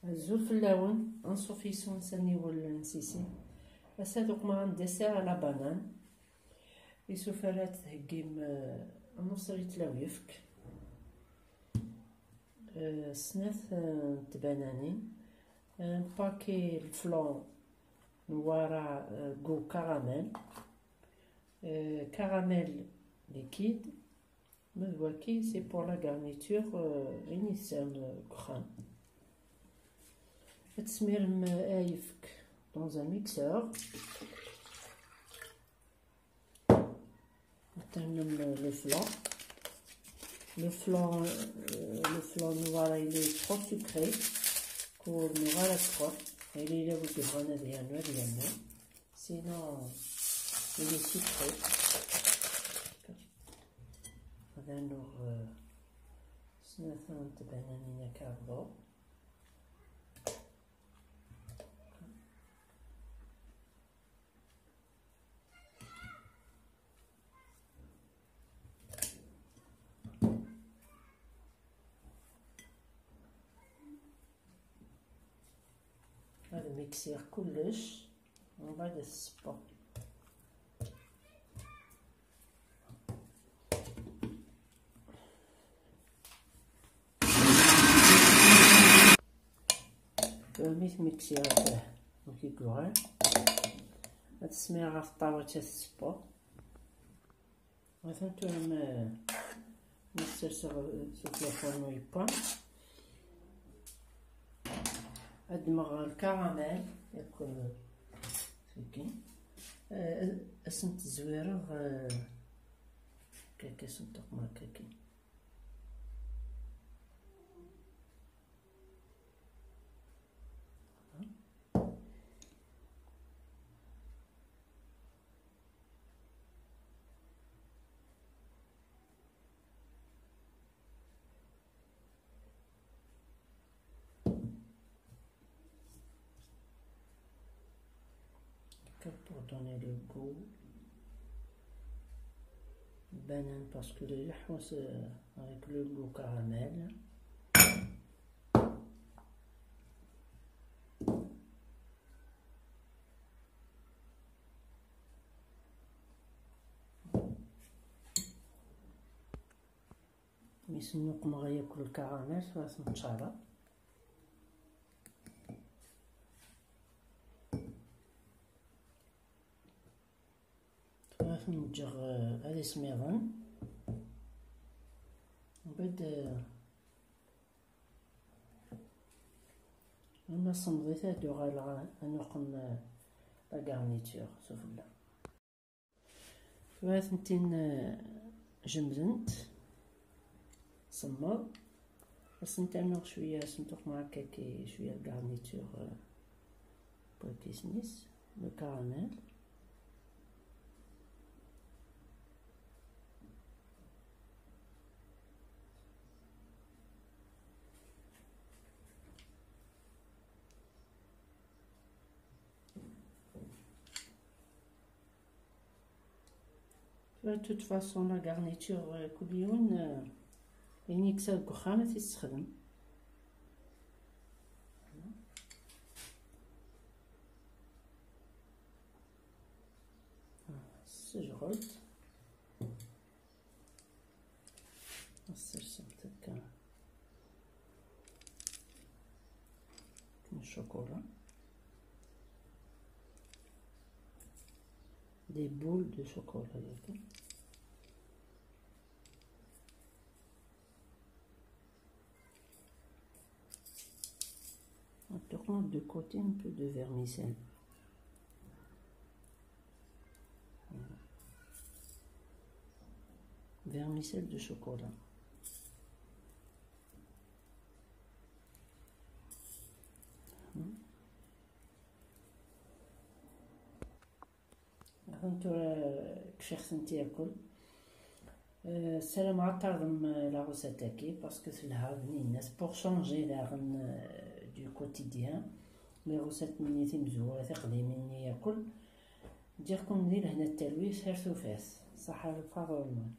الزول فلاون انصوفي سونساني والنسيسي هسا دوك ما غنديسير على بانان يسوفرات تهكيم نص ريتلاو يفك سناث تبانانين باكي الفلون نوارا جو كراميل كراميل ليكيد مذواكي سي بور لا غارنيتور انيسان كخان تسميرم ايفك dans un mixeur le flan noir il est trop sucré pour noir la crotte et il est beaucoup grenade sinon il est sucré هذا نور سنة بنانية كاربو هذا ميكسير كلش ومن بعد الصبا ميت ميكسير كي كوغان هاد السميرة في الطاوة تا الصبا مثلا توهم نسير سوف لافورنو يبان ادمغ الكراميل يكون سكين اسنت زويرة كاكا سنتق ما كاكي pour donner le goût banane parce que le lahmos avec le goût caramel يسنوق ما ياكل الكراميل فاس متشارب نوجغ هذه سميضان وبعد لما صمضيتها دوغا نوقن لا غارنيتور سوفلا فاثنتين جمزنت صمض بس نوغ شويه سنتوق مع كاكي شويه الغارنيتور بوكيسنيس لو كراميل De toute façon la garniture كليون يعني كسا الكخانة تستخدم السجغلت السرسم تكا الشوكولا des boules de chocolat. On tourne de côté un peu de vermicelle. Voilà. Vermicelle de chocolat. هانتو كشخصن تاكل السلام عطرهم لا روساتاكي باسكو سلها بنيناس بور شونجي داغن دو كوتيديان لي روسات مني تمزوره تقديمين ياكل نديركم ندير هنا التلويث هير سوفاس صح الفاغورمان